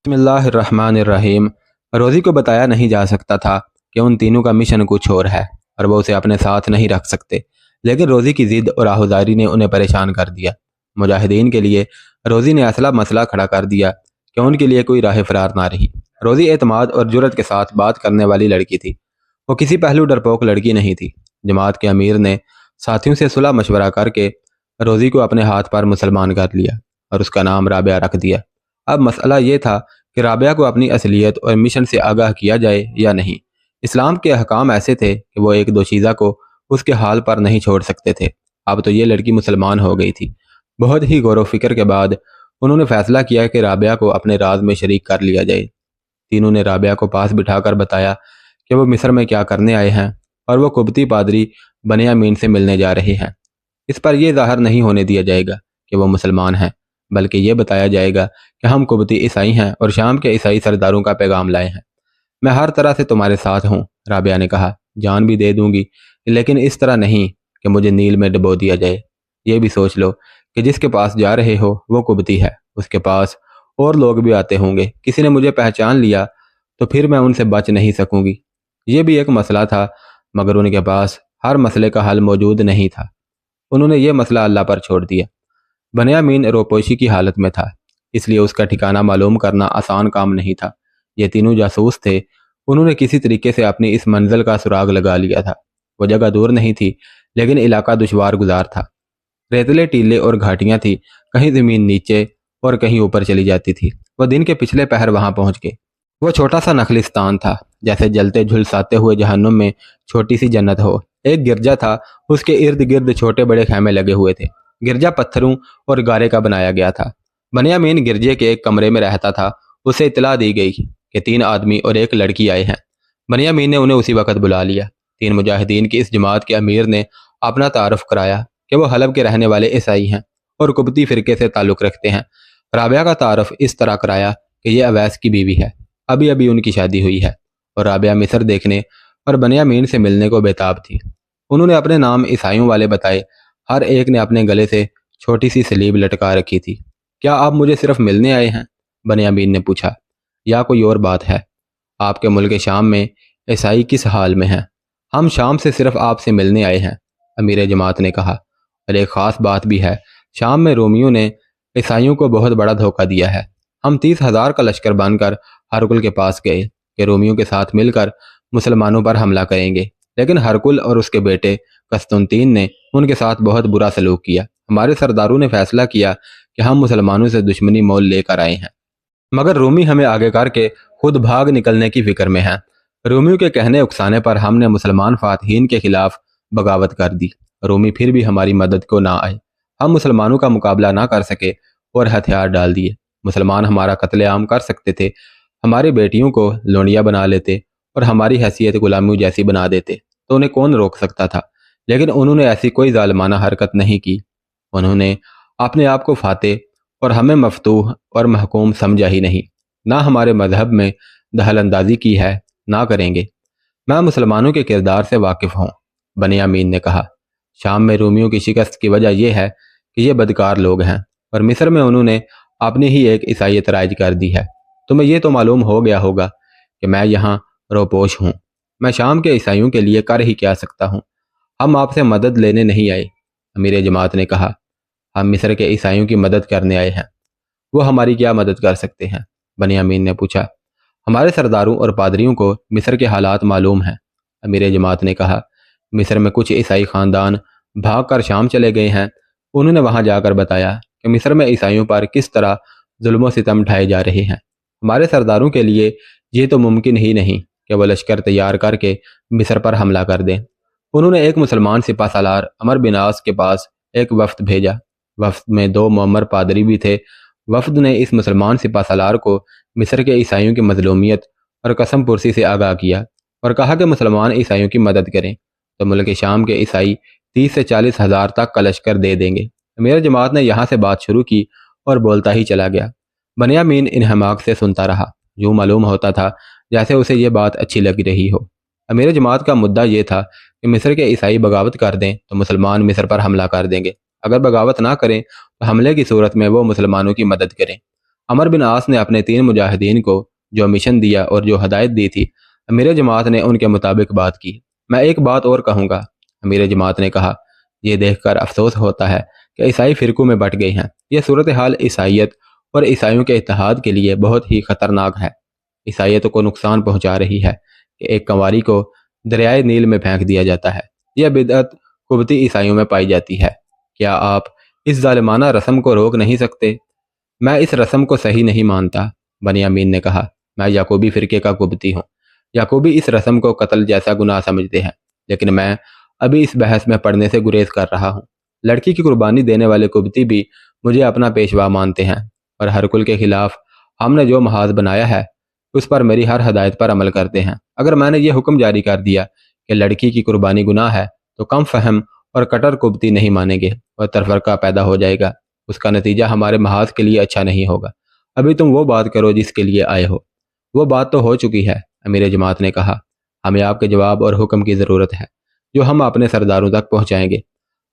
بسم اللہ الرحمن الرحیم۔ روزی کو بتایا نہیں جا سکتا تھا کہ ان تینوں کا مشن کچھ اور ہے اور وہ اسے اپنے ساتھ نہیں رکھ سکتے، لیکن روزی کی ضد اور آہوزاری نے انہیں پریشان کر دیا۔ مجاہدین کے لیے روزی نے اصلا مسئلہ کھڑا کر دیا کہ ان کے لیے کوئی راہ فرار نہ رہی۔ روزی اعتماد اور جرت کے ساتھ بات کرنے والی لڑکی تھی، وہ کسی پہلو ڈرپوک لڑکی نہیں تھی۔ جماعت کے امیر نے ساتھیوں سے صلح مشورہ کر کے روزی کو اپنے ہاتھ پر مسلمان کر لیا اور اس کا نام رابعہ رکھ دیا۔ اب مسئلہ یہ تھا کہ رابعہ کو اپنی اصلیت اور مشن سے آگاہ کیا جائے یا نہیں۔ اسلام کے احکام ایسے تھے کہ وہ ایک دوشیزہ کو اس کے حال پر نہیں چھوڑ سکتے تھے۔ اب تو یہ لڑکی مسلمان ہو گئی تھی۔ بہت ہی غور و فکر کے بعد انہوں نے فیصلہ کیا کہ رابعہ کو اپنے راز میں شریک کر لیا جائے۔ تینوں نے رابعہ کو پاس بٹھا کر بتایا کہ وہ مصر میں کیا کرنے آئے ہیں اور وہ قبطی پادری بنیامین سے ملنے جا رہے ہیں۔ اس پر یہ ظاہر نہیں ہونے دیا جائے گا کہ وہ مسلمان ہیں، بلکہ یہ بتایا جائے گا کہ ہم قبطی عیسائی ہیں اور شام کے عیسائی سرداروں کا پیغام لائے ہیں۔ میں ہر طرح سے تمہارے ساتھ ہوں، رابعہ نے کہا، جان بھی دے دوں گی، لیکن اس طرح نہیں کہ مجھے نیل میں ڈبو دیا جائے۔ یہ بھی سوچ لو کہ جس کے پاس جا رہے ہو وہ قبطی ہے، اس کے پاس اور لوگ بھی آتے ہوں گے۔ کسی نے مجھے پہچان لیا تو پھر میں ان سے بچ نہیں سکوں گی۔ یہ بھی ایک مسئلہ تھا، مگر ان کے پاس ہر مسئلے کا حل موجود نہیں تھا۔ انہوں نے یہ مسئلہ اللہ پر چھوڑ دیا۔ بنیامین روپوشی کی حالت میں تھا، اس لیے اس کا ٹھکانہ معلوم کرنا آسان کام نہیں تھا۔ یہ تینوں جاسوس تھے، انہوں نے کسی طریقے سے اپنی اس منزل کا سراغ لگا لیا تھا۔ وہ جگہ دور نہیں تھی، لیکن علاقہ دشوار گزار تھا۔ ریتلے ٹیلے اور گھاٹیاں تھیں، کہیں زمین نیچے اور کہیں اوپر چلی جاتی تھی۔ وہ دن کے پچھلے پہر وہاں پہنچ گئے۔ وہ چھوٹا سا نخلستان تھا، جیسے جلتے جھلساتے ہوئے جہنم میں چھوٹی سی جنت ہو۔ ایک گرجا تھا، اس کے ارد گرد چھوٹے بڑے خیمے لگے ہوئے تھے۔ گرجا پتھروں اور گارے کا بنایا گیا تھا۔ بنیامین گرجے کے ایک کمرے میں رہتا تھا۔ اسے اطلاع دی گئی کہ 3 آدمی اور ایک لڑکی آئے ہیں۔ بنیامین نے انہیں اسی وقت بلا لیا۔ 3 مجاہدین کی اس جماعت کے امیر نے اپنا تعارف کرایا کہ وہ حلب کے رہنے والے عیسائی ہیں اور قبطی فرقے سے تعلق رکھتے ہیں۔ رابعہ کا تعارف اس طرح کرایا کہ یہ اویس کی بیوی ہے، ابھی ابھی ان کی شادی ہوئی ہے، اور رابعہ مصر دیکھنے اور بنیامین سے ملنے کو بےتاب تھی۔ انہوں نے اپنے نام عیسائیوں والے بتائے۔ ہر ایک نے اپنے گلے سے چھوٹی سی سلیب لٹکا رکھی تھی۔ کیا آپ مجھے صرف ملنے آئے ہیں؟ بنیامین نے پوچھا، یا کوئی اور بات ہے؟ آپ کے ملک شام میں عیسائی کس حال میں ہیں؟ ہم شام سے صرف آپ سے ملنے آئے ہیں، امیر جماعت نے کہا، اور ایک خاص بات بھی ہے۔ شام میں رومیوں نے عیسائیوں کو بہت بڑا دھوکہ دیا ہے۔ ہم 30,000 کا لشکر بن کر ہرکل کے پاس گئے کہ رومیوں کے ساتھ مل کر مسلمانوں پر حملہ کریں گے، لیکن ہرکل اور اس کے بیٹے قسطنطین نے ان کے ساتھ بہت برا سلوک کیا۔ ہمارے سرداروں نے فیصلہ کیا کہ ہم مسلمانوں سے دشمنی مول لے کر آئے ہیں، مگر رومی ہمیں آگے کر کے خود بھاگ نکلنے کی فکر میں ہیں۔ رومیوں کے کہنے اکسانے پر ہم نے مسلمان فاتحین کے خلاف بغاوت کر دی۔ رومی پھر بھی ہماری مدد کو نہ آئے۔ ہم مسلمانوں کا مقابلہ نہ کر سکے اور ہتھیار ڈال دیے۔ مسلمان ہمارا قتل عام کر سکتے تھے، ہماری بیٹیوں کو لونڈیا بنا لیتے اور ہماری حیثیت غلامیوں جیسی بنا دیتے، تو انہیں کون روک سکتا تھا؟ لیکن انہوں نے ایسی کوئی ظالمانہ حرکت نہیں کی۔ انہوں نے اپنے آپ کو فاتح اور ہمیں مفتوح اور محکوم سمجھا ہی نہیں۔ نہ ہمارے مذہب میں دخل اندازی کی ہے، نہ کریں گے۔ میں مسلمانوں کے کردار سے واقف ہوں، بنیامین نے کہا۔ شام میں رومیوں کی شکست کی وجہ یہ ہے کہ یہ بدکار لوگ ہیں، اور مصر میں انہوں نے اپنی ہی ایک عیسائیت رائج کر دی ہے۔ تمہیں یہ تو معلوم ہو گیا ہوگا کہ میں یہاں روپوش ہوں۔ میں شام کے عیسائیوں کے لیے کر ہی کیا سکتا ہوں۔ ہم آپ سے مدد لینے نہیں آئے، امیر جماعت نے کہا۔ ہم مصر کے عیسائیوں کی مدد کرنے آئے ہیں۔ وہ ہماری کیا مدد کر سکتے ہیں؟ بنیامین نے پوچھا۔ ہمارے سرداروں اور پادریوں کو مصر کے حالات معلوم ہیں، امیر جماعت نے کہا۔ مصر میں کچھ عیسائی خاندان بھاگ کر شام چلے گئے ہیں۔ انہوں نے وہاں جا کر بتایا کہ مصر میں عیسائیوں پر کس طرح ظلم و ستم ڈھائے جا رہے ہیں۔ ہمارے سرداروں کے لیے یہ تو ممکن ہی نہیں کہ وہ لشکر تیار کر کے مصر پر حملہ کر دیں۔ انہوں نے ایک مسلمان سپہ سالار عمر بن عاص کے پاس ایک وفد بھیجا۔ وفد میں 2 معمر پادری بھی تھے۔ وفد نے اس مسلمان سپہ سالار کو مصر کے عیسائیوں کی مظلومیت اور قسم پرسی سے آگاہ کیا اور کہا کہ مسلمان عیسائیوں کی مدد کریں تو ملک شام کے عیسائی 30 سے 40 ہزار تک کا لشکر دے دیں گے۔ امیر جماعت نے یہاں سے بات شروع کی اور بولتا ہی چلا گیا۔ بنیامین انہماک سے سنتا رہا، یوں معلوم ہوتا تھا جیسے اسے یہ بات اچھی لگ رہی ہو۔ امیر جماعت کا مدعا یہ تھا کہ مصر کے عیسائی بغاوت کر دیں تو مسلمان مصر پر حملہ کر دیں گے، اگر بغاوت نہ کریں تو حملے کی صورت میں وہ مسلمانوں کی مدد کریں۔ عمر بن عاص نے اپنے 3 مجاہدین کو جو مشن دیا اور جو ہدایت دی تھی، امیر جماعت نے ان کے مطابق بات کی۔ میں ایک بات اور کہوں گا، امیر جماعت نے کہا، یہ دیکھ کر افسوس ہوتا ہے کہ عیسائی فرقوں میں بٹ گئے ہیں۔ یہ صورتحال عیسائیت اور عیسائیوں کے اتحاد کے لیے بہت ہی خطرناک ہے۔ عیسائیت کو نقصان پہنچا رہی ہے کہ ایک کنواری کو دریائے نیل میں پھینک دیا جاتا ہے۔ یہ بدعت قبطی عیسائیوں میں پائی جاتی ہے۔ کیا آپ اس ظالمانہ رسم کو روک نہیں سکتے؟ میں اس رسم کو صحیح نہیں مانتا، بنیامین نے کہا۔ میں یعقوبی فرقے کا قبطی ہوں۔ یعقوبی اس رسم کو قتل جیسا گناہ سمجھتے ہیں، لیکن میں ابھی اس بحث میں پڑھنے سے گریز کر رہا ہوں۔ لڑکی کی قربانی دینے والے قبطی بھی مجھے اپنا پیشوا مانتے ہیں، اور ہر کل کے خلاف ہم نے جو محاذ بنایا ہے اس پر میری ہر ہدایت پر عمل کرتے ہیں۔ اگر میں نے یہ حکم جاری کر دیا کہ لڑکی کی قربانی گناہ ہے تو کم فہم اور کٹر قبطی نہیں مانیں گے اور تفرقہ پیدا ہو جائے گا۔ اس کا نتیجہ ہمارے محاذ کے لیے اچھا نہیں ہوگا۔ ابھی تم وہ بات کرو جس کے لیے آئے ہو۔ وہ بات تو ہو چکی ہے، امیر جماعت نے کہا۔ ہمیں آپ کے جواب اور حکم کی ضرورت ہے جو ہم اپنے سرداروں تک پہنچائیں گے۔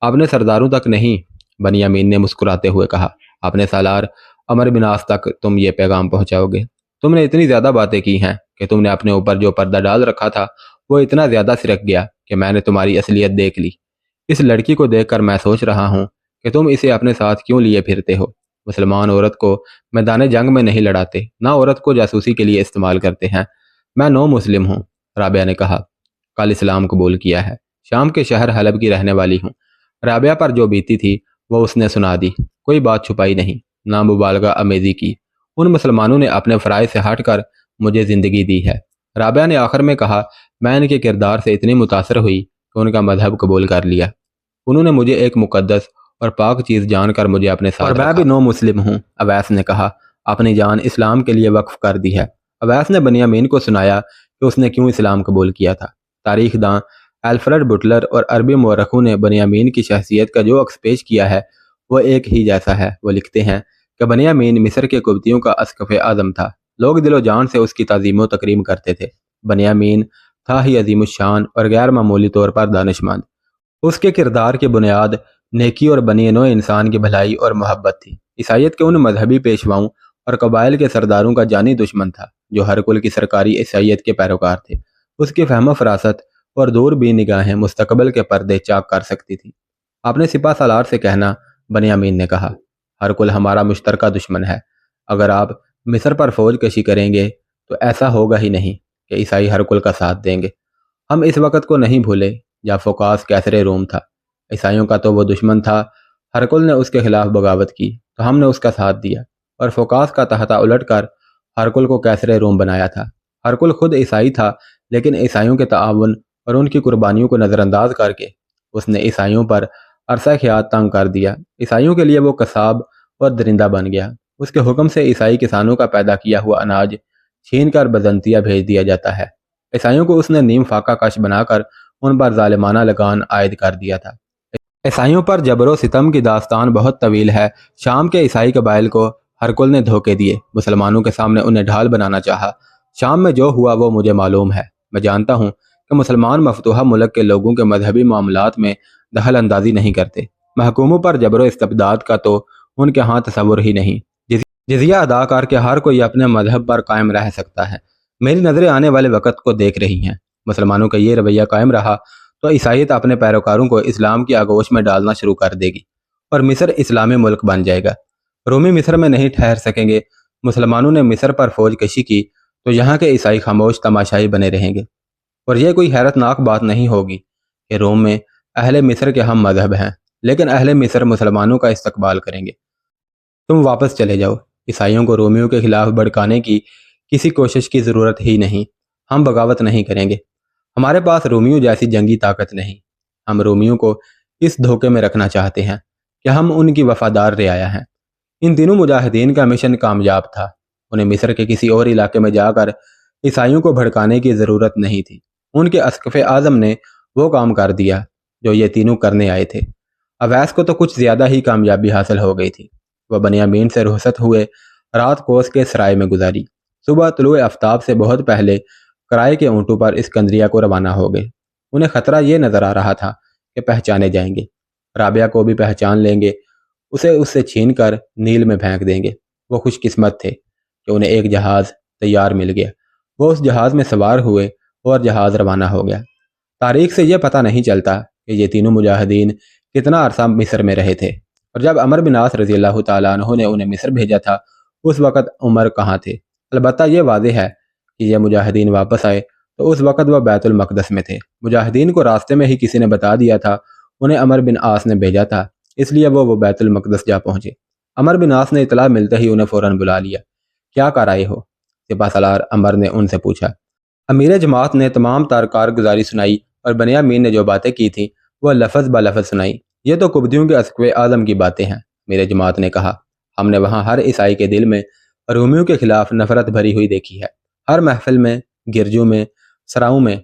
اپنے سرداروں تک نہیں، بنیامین نے مسکراتے ہوئے کہا، اپنے سالار عمر بن عاص تک تم یہ پیغام پہنچاؤ گے۔ تم نے اتنی زیادہ باتیں کی ہیں کہ تم نے اپنے اوپر جو پردہ ڈال رکھا تھا وہ اتنا زیادہ سرک گیا کہ میں نے تمہاری اصلیت دیکھ لی۔ اس لڑکی کو دیکھ کر میں سوچ رہا ہوں کہ تم اسے اپنے ساتھ کیوں لیے پھرتے ہو۔ مسلمان عورت کو میدان جنگ میں نہیں لڑاتے، نہ عورت کو جاسوسی کے لیے استعمال کرتے ہیں۔ میں نو مسلم ہوں، رابعہ نے کہا۔ کل اسلام قبول کیا ہے، شام کے شہر حلب کی رہنے والی ہوں۔ رابعہ پر جو بیتی تھی وہ اس نے سنا دی، کوئی بات چھپائی نہیں، نہ مبالغہ آمیزی کی۔ ان مسلمانوں نے اپنے فرائض سے ہٹ کر مجھے زندگی دی ہے۔ رابعہ نے آخر میں کہا، میں ان کے کردار سے اتنی متاثر ہوئی کہ ان کا مذہب قبول کر لیا۔ انہوں نے مجھے ایک مقدس اور پاک چیز جان کر مجھے اپنے ساتھ رکھا۔ اور میں بھی نو مسلم ہوں، اویس نے کہا، اپنی جان اسلام کے لیے وقف کر دی ہے۔ اویس نے بنیامین کو سنایا کہ اس نے کیوں اسلام قبول کیا تھا۔ تاریخ داں الفریڈ بٹلر اور عربی مورخوں نے بنیامین کی شخصیت کا جو عکس پیش کیا ہے وہ ایک ہی جیسا ہے۔ وہ لکھتے ہیں کہ بنیامین مصر کے قبطیوں کا اسقف اعظم تھا۔ لوگ دل و جان سے اس کی تعظیم و تکریم کرتے تھے۔ بنیامین تھا ہی عظیم الشان اور غیر معمولی طور پر دانشمند۔ اس کے کردار کی بنیاد نیکی اور بنی نوع انسان کی بھلائی اور محبت تھی۔ عیسائیت کے ان مذہبی پیشواؤں اور قبائل کے سرداروں کا جانی دشمن تھا جو ہر کل کی سرکاری عیسائیت کے پیروکار تھے۔ اس کی فہم و فراست اور دور بھی نگاہیں مستقبل کے پردے چاک کر سکتی تھی۔ اپنے سپہ سالار سے کہنا، بنیامین نے کہا، ہر کل ہمارا مشترکہ دشمن ہے۔ اگر آپ مصر پر فوج کشی کریں گے تو ایسا ہوگا ہی نہیں کہ عیسائی ہر کل کا ساتھ دیں گے۔ ہم اس وقت کو نہیں بھولے جب فوقاس کیسر روم تھا۔ عیسائیوں کا تو وہ دشمن تھا، ہر کل نے اس کے خلاف بغاوت کی تو ہم نے اس کا ساتھ دیا اور فوقاس کا تختہ الٹ کر ہر کل کو کیسر روم بنایا تھا۔ ہر کل خود عیسائی تھا، لیکن عیسائیوں کے تعاون اور ان کی قربانیوں کو نظر انداز کر کے اس نے عیسائیوں پر عرصہ خیات تنگ کر دیا۔ عیسائیوں کے لیے وہ قصاب اور درندہ بن گیا۔ اس کے حکم سے عیسائی کسانوں کا پیدا کیا ہوا اناج چھین کر بزنطیہ بھیج دیا جاتا ہے۔ عیسائیوں کو اس نے نیم فاقہ کش بنا کر ان پر ظالمانہ لگان عائد کر دیا تھا۔ عیسائیوں پر جبر و ستم کی داستان بہت طویل ہے۔ شام کے عیسائی قبائل کو ہر کل نے دھوکے دیے، مسلمانوں کے سامنے انہیں ڈھال بنانا چاہا۔ شام میں جو ہوا وہ مجھے معلوم ہے۔ میں جانتا ہوں کہ مسلمان مفتوحہ ملک کے لوگوں کے مذہبی معاملات میں دخل اندازی نہیں کرتے۔ محکوموں پر جبر و استبداد کا تو ان کے ہاں تصور ہی نہیں۔ جزیہ ادا کر کے ہر کوئی اپنے مذہب پر قائم رہ سکتا ہے۔ میری نظریں آنے والے وقت کو دیکھ رہی ہیں۔ مسلمانوں کا یہ رویہ قائم رہا تو عیسائیت اپنے پیروکاروں کو اسلام کی آغوش میں ڈالنا شروع کر دے گی اور مصر اسلامی ملک بن جائے گا۔ رومی مصر میں نہیں ٹھہر سکیں گے۔ مسلمانوں نے مصر پر فوج کشی کی تو یہاں کے عیسائی خاموش تماشائی بنے رہیں گے۔ اور یہ کوئی حیرت ناک بات نہیں ہوگی کہ روم میں اہل مصر کے ہم مذہب ہیں، لیکن اہل مصر مسلمانوں کا استقبال کریں گے۔ تم واپس چلے جاؤ۔ عیسائیوں کو رومیوں کے خلاف بھڑکانے کی کسی کوشش کی ضرورت ہی نہیں۔ ہم بغاوت نہیں کریں گے۔ ہمارے پاس رومیوں جیسی جنگی طاقت نہیں۔ ہم رومیوں کو اس دھوکے میں رکھنا چاہتے ہیں کہ ہم ان کی وفادار رعایا ہیں۔ ان تینوں مجاہدین کا مشن کامیاب تھا۔ انہیں مصر کے کسی اور علاقے میں جا کر عیسائیوں کو بھڑکانے کی ضرورت نہیں تھی۔ ان کے اسقف اعظم نے وہ کام کر دیا جو یہ تینوں کرنے آئے تھے۔ اویس کو تو کچھ زیادہ ہی کامیابی حاصل ہو گئی تھی۔ وہ بنیامین سے رخصت ہوئے رات کوس کے سرائے میں گزاری۔ صبح طلوع آفتاب سے بہت پہلے کرائے کے اونٹوں پر اسکندریہ کو روانہ ہو گئے۔ انہیں خطرہ یہ نظر آ رہا تھا کہ پہچانے جائیں گے، رابعہ کو بھی پہچان لیں گے، اسے اس سے چھین کر نیل میں پھینک دیں گے۔ وہ خوش قسمت تھے کہ انہیں ایک جہاز تیار مل گیا۔ وہ اس جہاز میں سوار ہوئے اور جہاز روانہ ہو گیا۔ تاریخ سے یہ پتہ نہیں چلتا کہ یہ تینوں مجاہدین کتنا عرصہ مصر میں رہے تھے، اور جب عمر بن عاص رضی اللہ تعالیٰ عنہ نے انہیں مصر بھیجا تھا اس وقت عمر کہاں تھے؟ البتہ یہ واضح ہے کہ یہ مجاہدین واپس آئے تو اس وقت وہ بیت المقدس میں تھے۔ مجاہدین کو راستے میں ہی کسی نے بتا دیا تھا، انہیں عمر بن عاص نے بھیجا تھا، اس لیے وہ بیت المقدس جا پہنچے۔ عمر بن عاص نے اطلاع ملتے ہی انہیں فوراً بلا لیا۔ کیا کر آئے ہو؟ سپہ سالار عمر نے ان سے پوچھا۔ امیر جماعت نے تمام تر کارگزاری سنائی اور بنیامین نے جو باتیں کی تھیں وہ لفظ بلفظ سنائی۔ یہ تو کبدیوں کے اسقف اعظم کی باتیں ہیں، امیر جماعت نے کہا۔ ہم نے وہاں ہر عیسائی کے دل میں رومیوں کے خلاف نفرت بھری ہوئی دیکھی ہے۔ ہر محفل میں، گرجوں میں، سراؤں میں،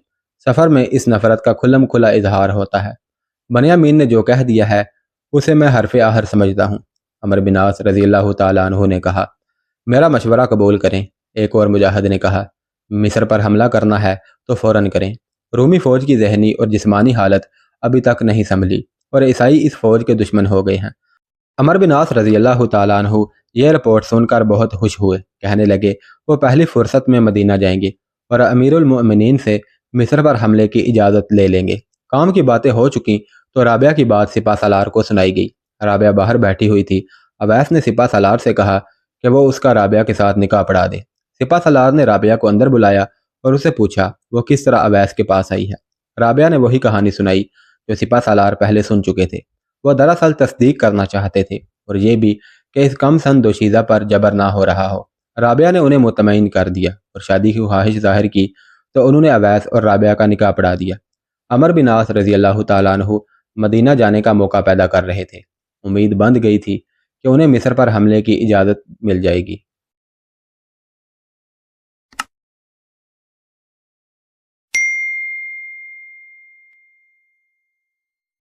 سفر میں اس نفرت کا کھلم کھلا اظہار ہوتا ہے۔ بنیامین نے جو کہہ دیا ہے اسے میں حرف آخر سمجھتا ہوں، عمر بن عاص رضی اللہ تعالیٰ عنہ نے کہا۔ میرا مشورہ قبول کریں، ایک اور مجاہد نے کہا۔ مصر پر حملہ کرنا ہے تو فوراً کریں۔ رومی فوج کی ذہنی اور جسمانی حالت ابھی تک نہیں سنبھلی اور عیسائی اس فوج کے دشمن ہو گئے ہیں۔ عمر بن عاص رضی اللہ تعالیٰ عنہ یہ رپورٹ سن کر بہت خوش ہوئے، کہنے لگے وہ پہلی فرصت میں مدینہ جائیں گے اور امیر المؤمنین سے مصر پر حملے کی اجازت لے لیں گے۔ کام کی باتیں ہو چکیں تو رابعہ کی بات سپہ سالار کو سنائی گئی۔ رابعہ باہر بیٹھی ہوئی تھی۔ اویس نے سپہ سالار سے کہا کہ وہ اس کا رابعہ کے ساتھ نکاح پڑھا دے۔ سپہ سالار نے رابعہ کو اندر بلایا اور اسے پوچھا وہ کس طرح اویس کے پاس آئی ہے۔ رابعہ نے وہی کہانی سنائی جو سپہ سالار پہلے سن چکے تھے۔ وہ دراصل تصدیق کرنا چاہتے تھے اور یہ بھی کہ اس کم سن دوشیزہ پر جبر نہ ہو رہا ہو۔ رابعہ نے انہیں مطمئن کر دیا اور شادی کی خواہش ظاہر کی تو انہوں نے اویس اور رابعہ کا نکاح پڑھا دیا۔ عمر بن عاص رضی اللہ تعالیٰ عنہ مدینہ جانے کا موقع پیدا کر رہے تھے۔ امید بند گئی تھی کہ انہیں مصر پر حملے کی اجازت مل جائے گی۔